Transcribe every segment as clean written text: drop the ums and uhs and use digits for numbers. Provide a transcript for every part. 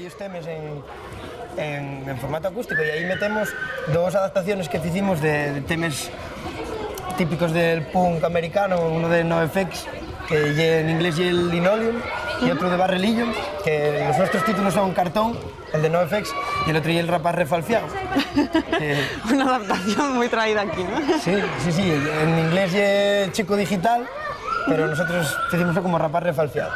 varios temas en formato acústico y ahí metemos dos adaptaciones que hicimos de temas típicos del punk americano, uno de NoFX, que en inglés y el Linoleum, y otro de Bad Religion, que los nuestros títulos son Cartón, el de NoFX, y el otro y el Rapaz Refalfiado. Una adaptación muy traída aquí, ¿no? Sí, en inglés y el Chico Digital, pero nosotros decimos como Rapaz Refalfiado.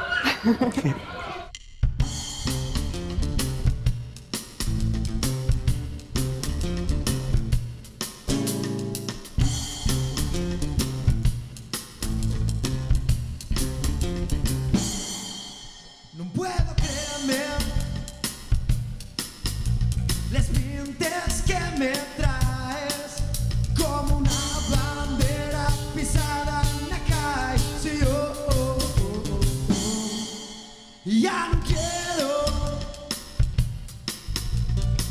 No puedo creerme las pintas que me traes como una bandera pisada en la calle. Sí, ya no quiero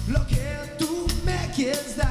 lo que tú me quieres dar.